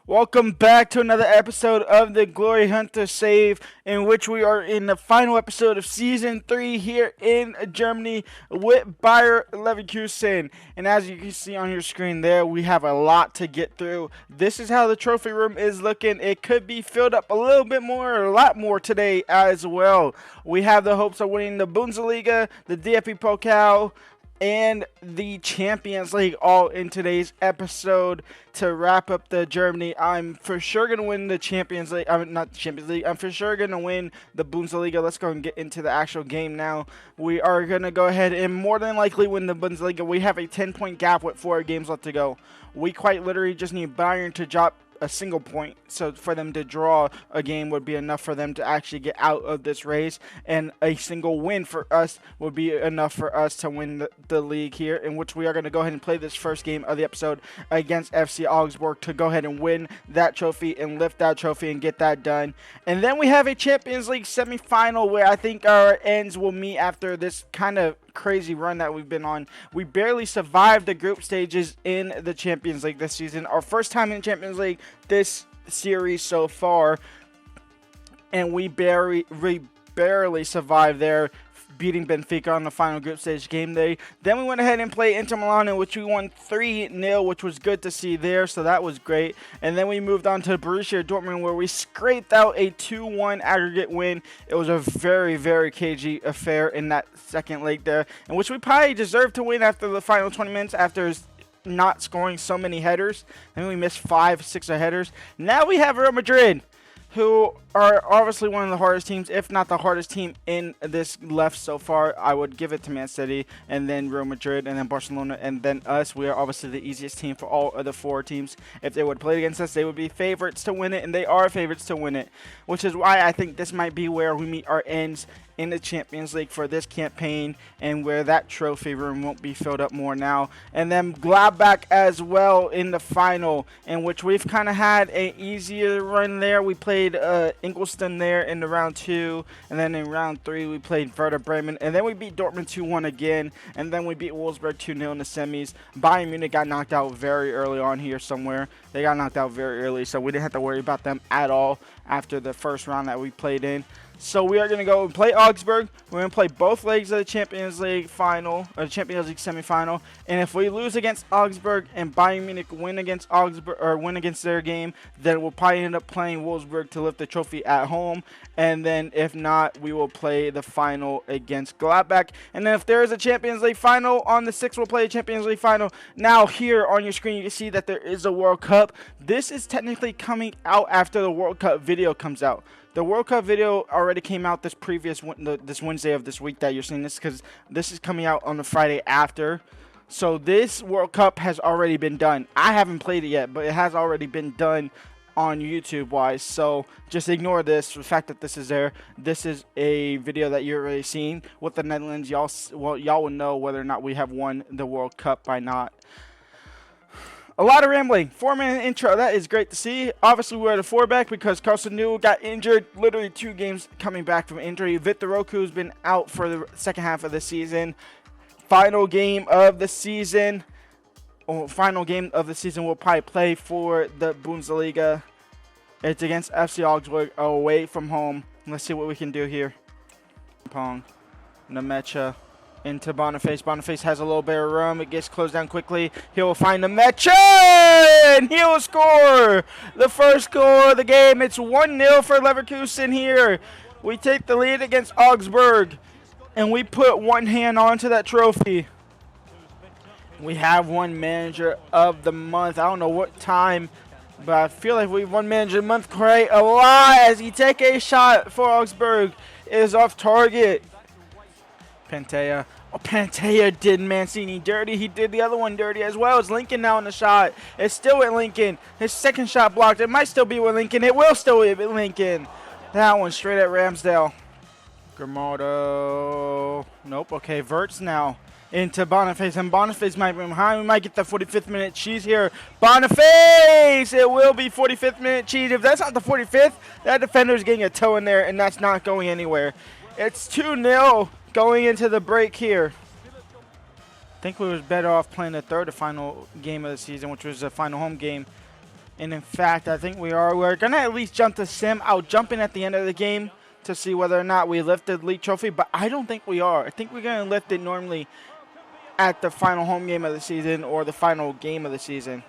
Welcome back to another episode of the Glory Hunter Save, in which we are in the final episode of Season 3 here in Germany with Bayer Leverkusen. And as you can see on your screen there, we have a lot to get through. This is how the trophy room is looking. It could be filled up a little bit more, or a lot more today as well. We have the hopes of winning the Bundesliga, the DFB Pokal, and the Champions League all in today's episode. To wrap up the Germany, I'm for sure going to win the Champions League. Not the Champions League. I'm for sure going to win the Bundesliga. Let's go and get into the actual game now. We are going to go ahead and more than likely win the Bundesliga. We have a 10-point gap with 4 games left to go. We quite literally just need Bayern to drop a single point, so for them to draw a game would be enough for them to actually get out of this race, and a single win for us would be enough for us to win the league here, in which we are going to go ahead and play this first game of the episode against FC Augsburg to go ahead and win that trophy and lift that trophy and get that done. And then we have a Champions League semifinal where I think our ends will meet after this kind of crazy run that we've been on. We barely survived the group stages in the Champions League this season. Our first time in Champions League this series so far, and we barely survived there, beating Benfica on the final group stage game day. Then we went ahead and played Inter Milan, in which we won 3-0, which was good to see there, so that was great. And then we moved on to Borussia Dortmund, where we scraped out a 2-1 aggregate win. It was a very, very cagey affair in that second leg there, in which we probably deserved to win after the final 20 minutes after not scoring so many headers. And we missed 5-6 headers. Now we have Real Madrid, who are obviously one of the hardest teams, if not the hardest team in this left so far. I would give it to Man City, and then Real Madrid, and then Barcelona, and then us. We are obviously the easiest team for all of the 4 teams. If they would play against us, they would be favorites to win it, and they are favorites to win it, which is why I think this might be where we meet our ends in the Champions League for this campaign, and where that trophy room won't be filled up more now. And then Gladbach as well in the final, in which we've kind of had an easier run there. We played Ingolstadt there in the round 2, and then in round 3 we played Werder Bremen, and then we beat Dortmund 2-1 again, and then we beat Wolfsburg 2-0 in the semis. Bayern Munich got knocked out very early on here somewhere. They got knocked out very early, so we didn't have to worry about them at all after the first round that we played in. So we are going to go and play Augsburg. We're going to play both legs of the Champions League final, or the Champions League semifinal. And if we lose against Augsburg and Bayern Munich win against Augsburg, or win against their game, then we'll probably end up playing Wolfsburg to lift the trophy at home. And then if not, we will play the final against Gladbach. And then if there is a Champions League final on the 6th, we'll play a Champions League final. Now here on your screen, you can see that there is a World Cup. This is technically coming out after the World Cup video comes out. The World Cup video already came out this Wednesday of this week that you're seeing this, because this is coming out on the Friday after. So this World Cup has already been done. I haven't played it yet, but it has already been done on YouTube wise. So just ignore this, the fact that this is there. This is a video that you're already seeing with the Netherlands. Y'all will know whether or not we have won the World Cup by not. A lot of rambling. 4-minute intro. That is great to see. Obviously, we're at a 4-back because Carson New got injured. Literally 2 games coming back from injury. Victor Roku has been out for the second half of the season. Final game of the season. Final game of the season we'll probably play for the Bundesliga. It's against FC Augsburg away from home. Let's see what we can do here. Pong. Nemecha. Into Boniface. Boniface has a little bit of room. It gets closed down quickly. He will find the Mecha, and he will score the first goal of the game. It's 1-0 for Leverkusen here. We take the lead against Augsburg, and we put one hand onto that trophy. We have one manager of the month. I don't know what time, but I feel like we've won manager of the month quite a lot as he take a shot for Augsburg. It is off target. Pantea. Oh, Pantea did Mancini dirty. He did the other one dirty as well. It's Lincoln now in the shot. It's still with Lincoln. His second shot blocked. It might still be with Lincoln. It will still be with Lincoln. That one straight at Ramsdale. Grimaldo. Nope. Okay, Verts now into Boniface. And Boniface might be behind. We might get the 45th minute cheese here. Boniface! It will be 45th minute cheese. If that's not the 45th, that defender's getting a toe in there, and that's not going anywhere. It's 2-0. Going into the break here. I think we was better off playing the third to final game of the season, which was the final home game And in fact, I think we are. We're going to at least jump to Sim. I'll jump in at the end of the game to see whether or not we lifted the league trophy, but I don't think we are. I think we're going to lift it normally at the final home game of the season or the final game of the season.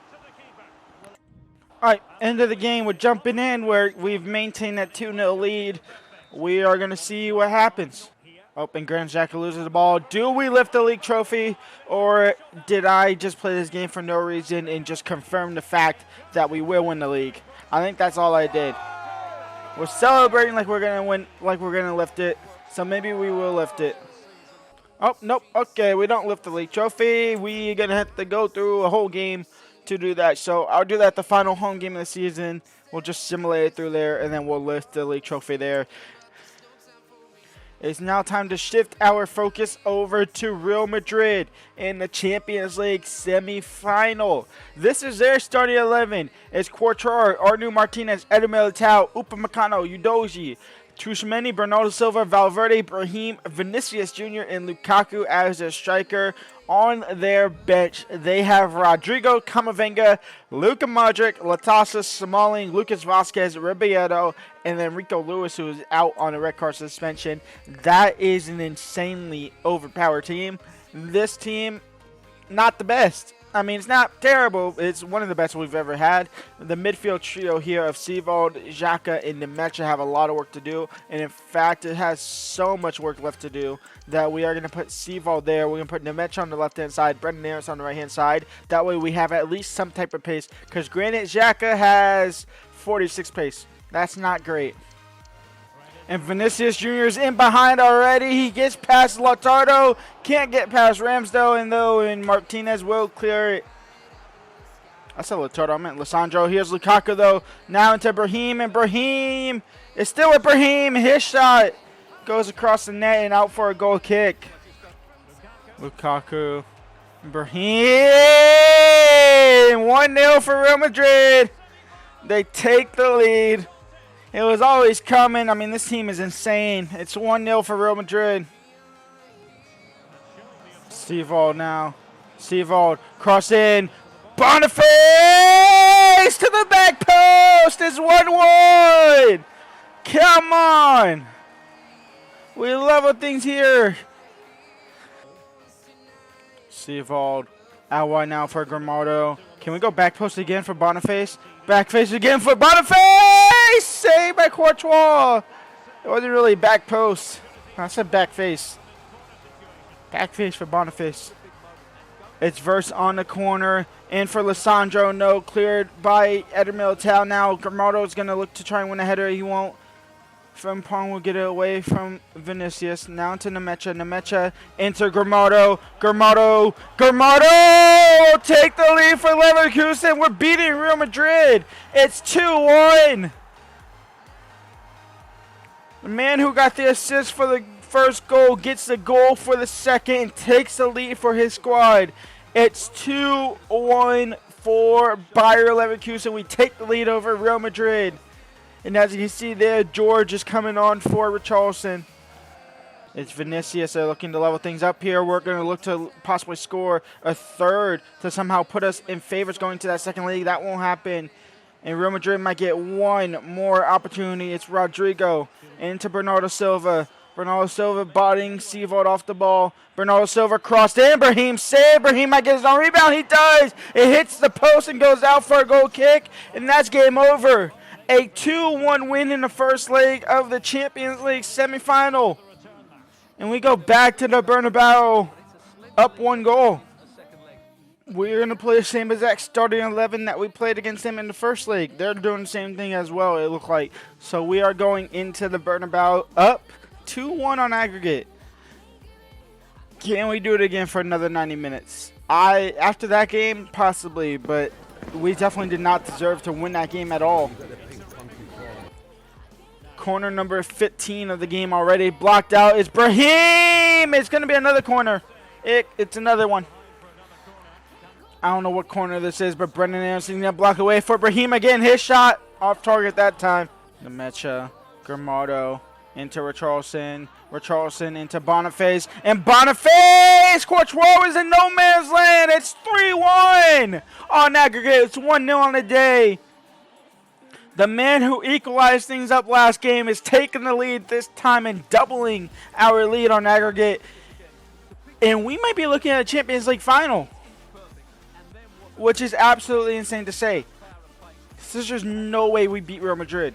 All right, end of the game. We're jumping in where we've maintained that 2-0 lead. We are going to see what happens. And Granit Xhaka loses the ball. Do we lift the league trophy, or did I just play this game for no reason and just confirm the fact that we will win the league? I think that's all I did. We're celebrating like we're going to win, like we're going to lift it, so maybe we will lift it. Oh, nope. Okay, we don't lift the league trophy. We're going to have to go through a whole game to do that. So I'll do that the final home game of the season. We'll just simulate it through there, and then we'll lift the league trophy there. It's now time to shift our focus over to Real Madrid in the Champions League semi-final. This is their starting 11. It's Courtois, Arnu Martinez, Eder Militao, Upamecano, Udogie, Tchouaméni, Bernardo Silva, Valverde, Brahim, Vinicius Jr., and Lukaku as a striker. On their bench, they have Rodrigo, Camavinga, Luka Modric, Latasa, Smalling, Lucas Vazquez, Ribeiro, and then Rico Lewis, who is out on a red card suspension. That is an insanely overpowered team. This team, not the best. I mean, it's not terrible. It's one of the best we've ever had. The midfield trio here of Sivald, Xhaka, and Nemecha have a lot of work to do. And in fact, it has so much work left to do that we are going to put Sivald there. We're going to put Nemecha on the left-hand side, Brendan Harris on the right-hand side. That way we have at least some type of pace. Because Granit Xhaka has 46 pace. That's not great. And Vinicius Jr. is in behind already. He gets past Lautaro. Can't get past Ramsdale, and Martinez will clear it. I said Lautaro, I meant Lissandro. Here's Lukaku, though. Now into Brahim, and Brahim is still with Brahim. His shot goes across the net and out for a goal kick. Lukaku. Brahim. 1-0 for Real Madrid. They take the lead. It was always coming. I mean, this team is insane. It's 1-0 for Real Madrid. Sivald now. Sivald, cross in. Boniface to the back post. It's 1-1. Come on. We level things here. Sivald out wide now for Grimaldo. Can we go back post again for Boniface? Back face again for Boniface! Saved by Courtois! It wasn't really back post. I said back face. Back face for Boniface. It's Verse on the corner. In for Lissandro. No, cleared by Eder Militao. Now Grimaldo's going to look to try and win a header. He won't. Frimpong will get it away from Vinicius. Now into Nemecha. Nemecha into Grimaldo. Grimaldo take the lead for Leverkusen. We're beating Real Madrid. It's 2-1. The man who got the assist for the first goal gets the goal for the second and takes the lead for his squad. It's 2-1 for Bayer Leverkusen. We take the lead over Real Madrid. And as you can see there, George is coming on for Richarlison. It's Vinicius. They're looking to level things up here. We're going to look to possibly score a third to somehow put us in favors going to that second league. That won't happen. And Real Madrid might get one more opportunity. It's Rodrigo into Bernardo Silva. Bernardo Silva bodying Sivald off the ball. Bernardo Silva crossed in. Brahim saved. Brahim might get his own rebound. He does. It hits the post and goes out for a goal kick. And that's game over. A 2-1 win in the first leg of the Champions League semifinal. And we go back to the Bernabeu, up 1 goal. We're going to play the same exact starting 11 that we played against them in the first leg. They're doing the same thing as well, it looked like. So we are going into the Bernabeu up 2-1 on aggregate. Can we do it again for another 90 minutes? After that game, possibly, but we definitely did not deserve to win that game at all. Corner number 15 of the game already. Blocked out. It's Brahim. It's going to be another corner. It's another one. I don't know what corner this is, but Brendan Anderson going to block away for Brahim again. His shot off target that time. Nemecha, Grimaldo into Richarlison. Richarlison into Boniface. And Boniface! Courtois is in no man's land. It's 3-1 on aggregate. It's 1-0 on the day. The man who equalized things up last game is taking the lead this time and doubling our lead on aggregate. And we might be looking at a Champions League final, which is absolutely insane to say. There's just no way we beat Real Madrid.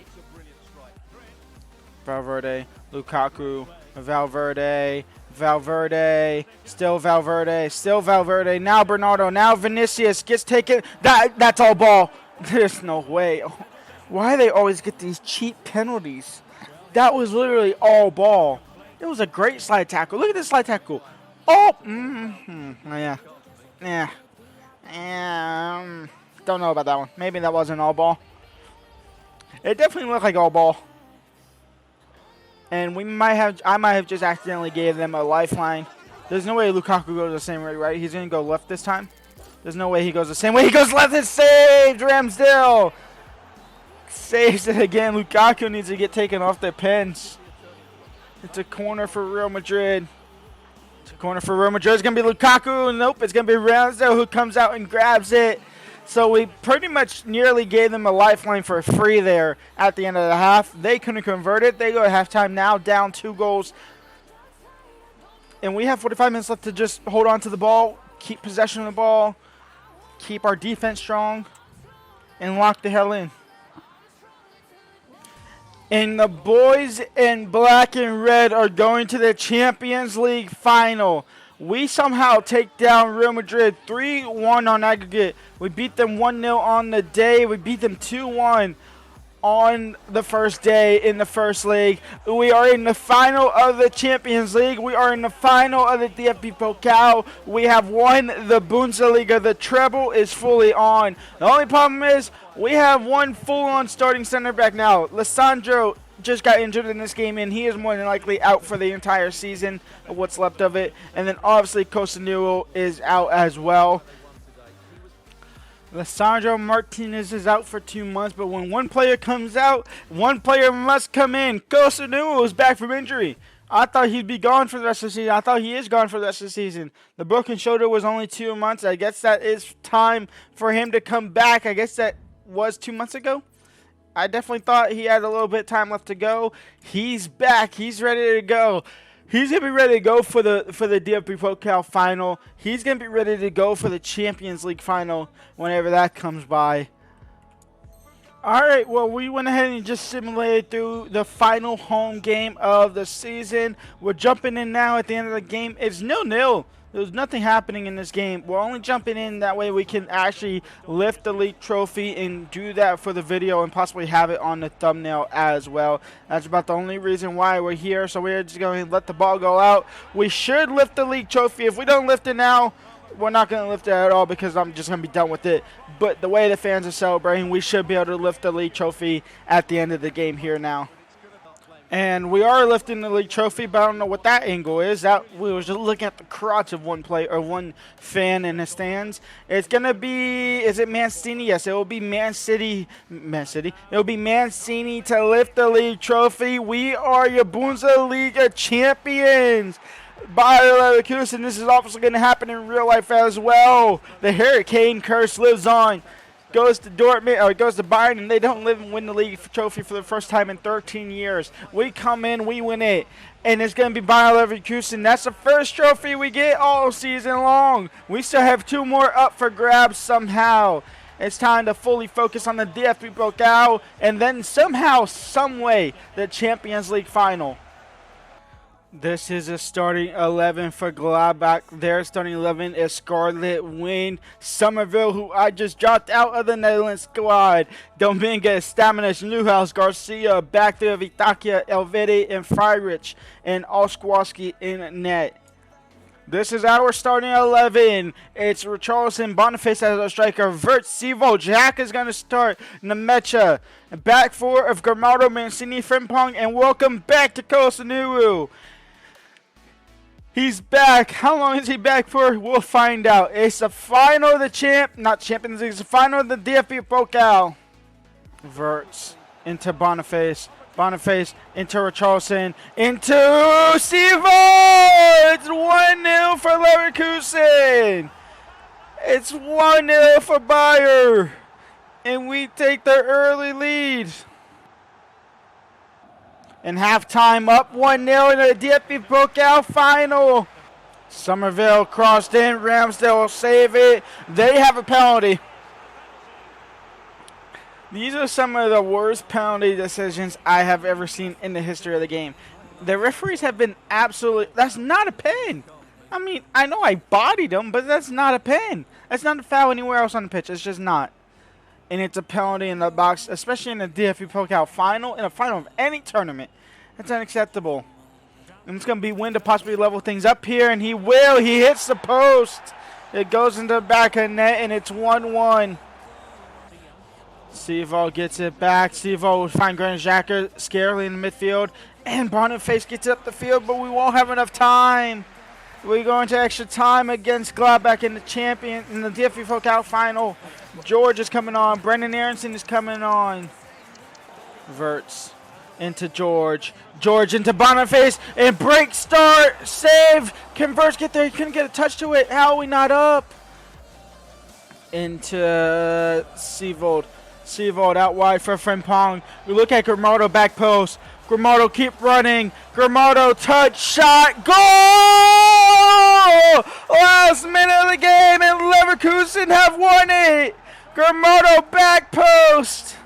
Valverde, Lukaku, Valverde, still Valverde, now Bernardo, now Vinicius gets taken. That's all ball. There's no way. Why do they always get these cheap penalties? That was literally all ball. It was a great slide tackle. Look at this slide tackle. Oh, yeah. Don't know about that one. Maybe that wasn't all ball. It definitely looked like all ball. And I might have just accidentally gave them a lifeline. There's no way Lukaku goes the same way, right? He's going to go left this time. There's no way he goes the same way. He goes left and saved. Ramsdale saves it again. Lukaku needs to get taken off their pens. It's a corner for Real Madrid. It's going to be Lukaku. Nope, it's going to be Ramsdale who comes out and grabs it. So we pretty much nearly gave them a lifeline for free there at the end of the half. They couldn't convert it. They go to halftime now, down 2 goals. And we have 45 minutes left to just hold on to the ball, keep possession of the ball, keep our defense strong, and lock the hell in. And the boys in black and red are going to the Champions League final. We somehow take down Real Madrid 3-1 on aggregate. We beat them 1-0 on the day. We beat them 2-1 on the first day in the first leg. We are in the final of the Champions League. We are in the final of the DFB Pokal. We have won the Bundesliga. The treble is fully on. The only problem is we have one full-on starting center back now. Lissandro just got injured in this game, and he is more than likely out for the entire season, of what's left of it. And then obviously Costanero is out as well. Lissandro Martinez is out for 2 months, but when one player comes out, one player must come in. Costanero is back from injury. I thought he'd be gone for the rest of the season. I thought he is gone for the rest of the season. The broken shoulder was only 2 months. I guess that is time for him to come back. I guess that was 2 months ago. I definitely thought he had a little bit of time left to go. He's back. He's ready to go. He's going to be ready to go for the DFB Pokal final. He's going to be ready to go for the Champions League final whenever that comes by. All right, well, we went ahead and just simulated through the final home game of the season. We're jumping in now at the end of the game. It's 0-0. There's nothing happening in this game. We're only jumping in that way we can actually lift the league trophy and do that for the video and possibly have it on the thumbnail as well. That's about the only reason why we're here. So we're just going to let the ball go out. We should lift the league trophy. If we don't lift it now, we're not going to lift it at all because I'm just going to be done with it. But the way the fans are celebrating, we should be able to lift the league trophy at the end of the game here now. And we are lifting the league trophy, but I don't know what that angle is. That we were just looking at the crotch of one player or one fan in the stands. It's gonna be, is it Mancini? Yes, it will be Man City. It will be Mancini to lift the league trophy. We are your Bundesliga champions. Bayer Leverkusen. This is obviously going to happen in real life as well. The Hurricane curse lives on. Goes to Dortmund, or goes to Bayern, and they don't live and win the league trophy for the first time in 13 years. We come in, we win it, and it's going to be Bayer Leverkusen. That's the first trophy we get all season long. We still have 2 more up for grabs somehow. It's time to fully focus on the DFB Pokal, and then somehow, someway, the Champions League final. This is a starting 11 for Gladbach. Their starting 11 is Scarlet Wind, Somerville, who I just dropped out of the Netherlands squad, Dominguez, Staminis, Newhouse, Garcia, back there, Vitakia, Elvedi, and Friedrich, and Oskwarski in net. This is our starting 11. It's Richarlison, Boniface as our striker, Vert, Sivo, Jack is going to start, Nemecha, back 4 of Grimaldo, Mancini, Frimpong, and welcome back to Costanero. He's back. How long is he back for? We'll find out. It's the final of the not Champions League, it's the final of the DFB Pokal. Verts into Boniface. Boniface into Richarlison. Into Sivo! It's 1-0 for Leverkusen. It's 1-0 for Bayer. And we take the early lead. In halftime, up 1-0 in the DFB Pokal final. Somerville crossed in. Ramsdale will save it. They have a penalty. These are some of the worst penalty decisions I have ever seen in the history of the game. The referees have been absolutely... That's not a pen. I mean, I know I bodied him, but that's not a pen. That's not a foul anywhere else on the pitch. It's just not. And it's a penalty in the box, especially in the DFB Pokal final, in a final of any tournament. That's unacceptable. And it's going to be Win to possibly level things up here, and he will. He hits the post. It goes into the back of the net, and it's 1-1. Sevo gets it back. Sevo will find Granit Xhaka scarily in the midfield. And Boniface gets up the field, but we won't have enough time. We go into extra time against Gladbach in the DFB Pokal final. George is coming on. Brendan Aronson is coming on. Verts into George. George into Boniface. And break start. Save. Can Verts get there? He couldn't get a touch to it. How are we not up? Into Sevold. Sevold out wide for Frimpong. We look at Grimaldo back post. Grimaldo keep running. Grimaldo touch shot. Goal! Last minute of the game and Leverkusen have won it. Grimaldo back post.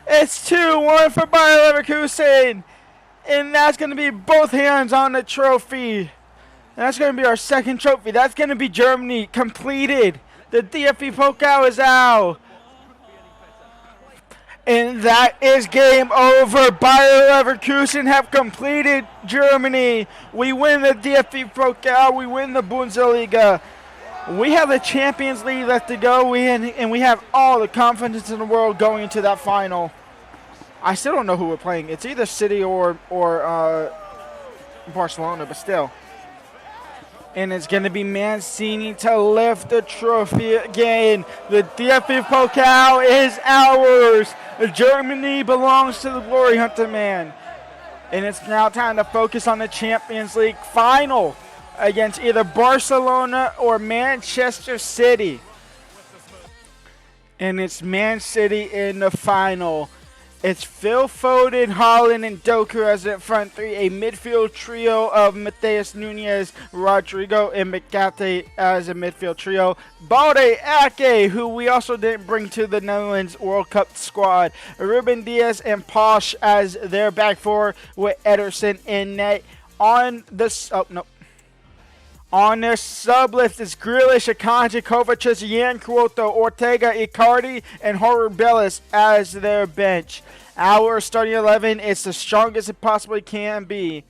It's 2-1 for Bayer Leverkusen. And that's going to be both hands on the trophy. And that's going to be our second trophy. That's going to be Germany completed. The DFB Pokal is out. And that is game over. Bayer Leverkusen have completed Germany. We win the DFB Pokal. We win the Bundesliga. We have the Champions League left to go. And we have all the confidence in the world going into that final. I still don't know who we're playing. It's either City or Barcelona, but still. And it's going to be Mancini to lift the trophy again. The DFB Pokal is ours. Germany belongs to the Glory Hunter man. And it's now time to focus on the Champions League final against either Barcelona or Manchester City. And it's Man City in the final. It's Phil Foden, Haaland, and Doku as the front three. A midfield trio of Matheus Nunes, Rodrigo, and McCarthy as a midfield trio. Balde Ake, who we also didn't bring to the Netherlands World Cup squad. Ruben Diaz and Posh as their back four with Ederson in net. On the sub list is Grealish, Akanji, Kovacic, Yan Cuoto, Ortega, Icardi, and Horribelis as their bench. Our starting 11 is the strongest it possibly can be.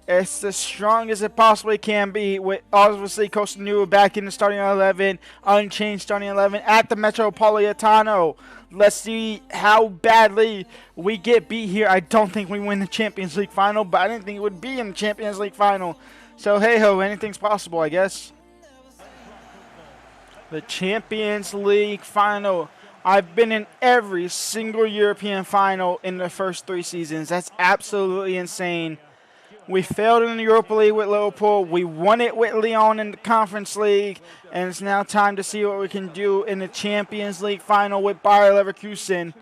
It's the strongest it possibly can be, with obviously Costanua back in the starting 11, unchanged starting 11 at the Metropolitano. Let's see how badly we get beat here. I don't think we win the Champions League final, but I didn't think it would be in the Champions League final. So, hey-ho, anything's possible, I guess. The Champions League final. I've been in every single European final in the first 3 seasons. That's absolutely insane. We failed in the Europa League with Liverpool. We won it with Lyon in the Conference League. And it's now time to see what we can do in the Champions League final with Bayer Leverkusen.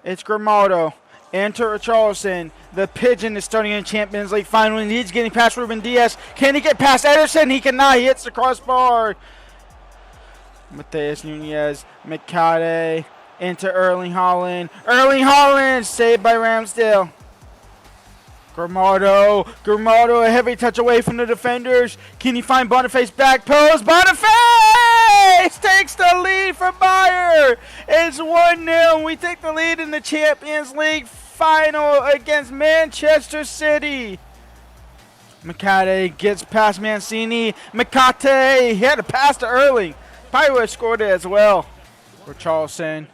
It's Grimaldo. Enter Richarlison. The Pigeon is starting in Champions League final, and he's getting past Ruben Diaz. Can he get past Ederson? He cannot. He hits the crossbar. Matheus Nunes. McCarthy. Into Erling Haaland. Erling Haaland saved by Ramsdale. Grimaldo. Grimaldo, a heavy touch away from the defenders. Can he find Boniface back post? Boniface takes the lead for Bayer. It's 1-0. We take the lead in the Champions League final against Manchester City. McCarthy gets past Mancini. McCarthy, he had to pass to Erling. Probably would have scored it as well. Richarlison.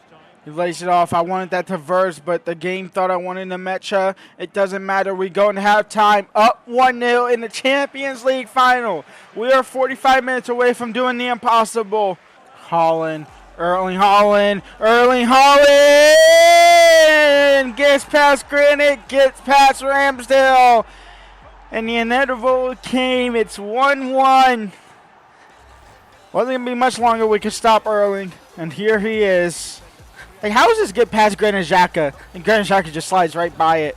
He lays it off. I wanted that to verse, but the game thought I wanted the Mecha. It doesn't matter. We go into halftime up 1-0 in the Champions League final. We are 45 minutes away from doing the impossible. Haaland. Erling Haaland. Erling Haaland gets past Granit, gets past Ramsdale. And the inevitable came. It's 1-1. Wasn't going to be much longer. We could stop Erling. And here he is. Like, how does this get past Granit Xhaka? And Granit Xhaka just slides right by it.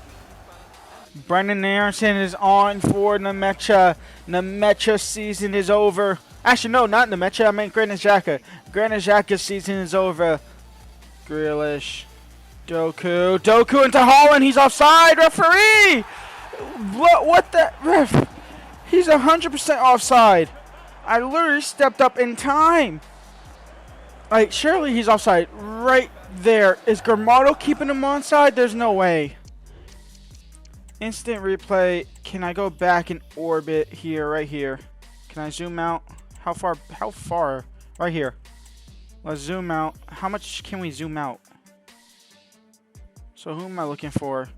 Brendan Aronson is on for Nemecha. Nemecha season is over. Actually, no, not Nemecha. I meant Granit Xhaka. Granit Xhaka's season is over. Grealish. Doku. Doku into Haaland. He's offside. Referee! What the? Ref. He's 100% offside. I literally stepped up in time. Like, surely he's offside right there. Is Gramado keeping him onside? There's no way. Instant replay. Can I go back in orbit here, right here? Can I zoom out? How far? How far? Right here. Let's zoom out. How much can we zoom out? So who am I looking for?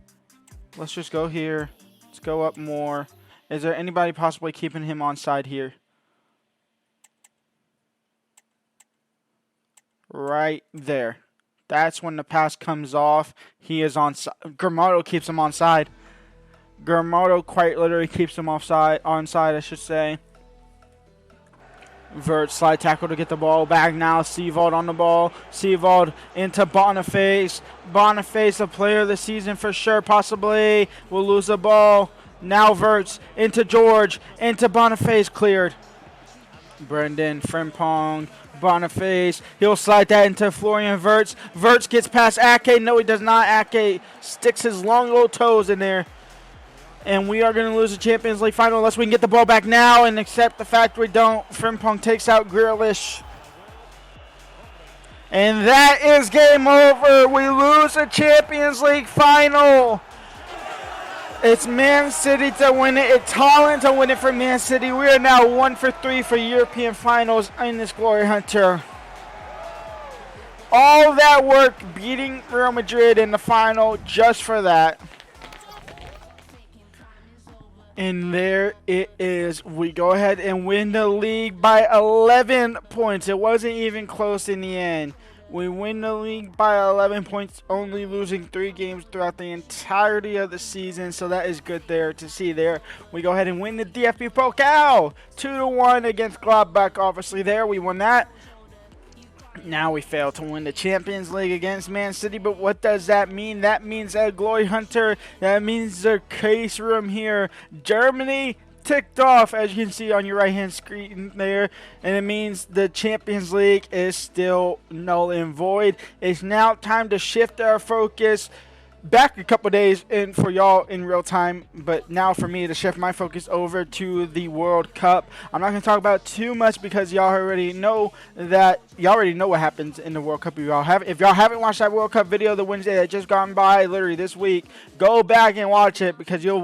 Let's just go here. Let's go up more. Is there anybody possibly keeping him onside here? Right there. That's when the pass comes off. He is onside. Gramado keeps him onside. Gramado quite literally keeps him onside, I should say. Vert slide tackle to get the ball back now. Seavold on the ball. Seavold into Boniface. Boniface, a player of the season for sure, possibly. Will lose the ball. Now Verts into George. Into Boniface, cleared. Brendan Frimpong. Boniface. He'll slide that into Florian Verts. Verts gets past Ake. No, he does not. Ake sticks his long little toes in there. And we are going to lose the Champions League final unless we can get the ball back now and accept the fact we don't. Frimpong takes out Grealish. And that is game over. We lose the Champions League final. It's Man City to win it. It's Haaland to win it for Man City. We are now 1 for 3 for European finals in this Glory Hunter. All that work beating Real Madrid in the final just for that. And there it is. We go ahead and win the league by 11 points. It wasn't even close in the end. We win the league by 11 points, only losing 3 games throughout the entirety of the season. So that is good there to see there. We go ahead and win the DFB Pokal 2-1 against Gladbach. Obviously there, we won that. Now we fail to win the Champions League against Man City, but what does that mean? That means that Glory Hunter, that means the case room here, Germany ticked off, as you can see on your right hand screen there, and it means the Champions League is still null and void. It's now time to shift our focus back a couple days in for y'all in real time, but now for me to shift my focus over to the World Cup. I'm not going to talk about too much because y'all already know what happens in the World Cup. If y'all haven't watched that World Cup video the Wednesday that just gone by, literally this week, go back and watch it because you'll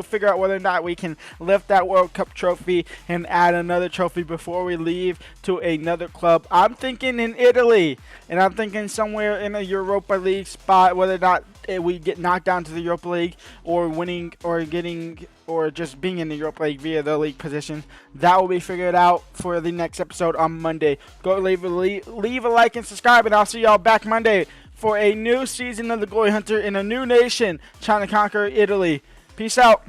figure out whether or not we can lift that World Cup trophy and add another trophy before we leave to another club. I'm thinking in Italy, and I'm thinking somewhere in a Europa League spot, whether or not we get knocked down to the Europa League or winning or getting or just being in the Europa League via the league position. That will be figured out for the next episode on Monday. Go leave a like and subscribe, and I'll see y'all back Monday for a new season of the Glory Hunter in a new nation trying to conquer Italy. Peace out.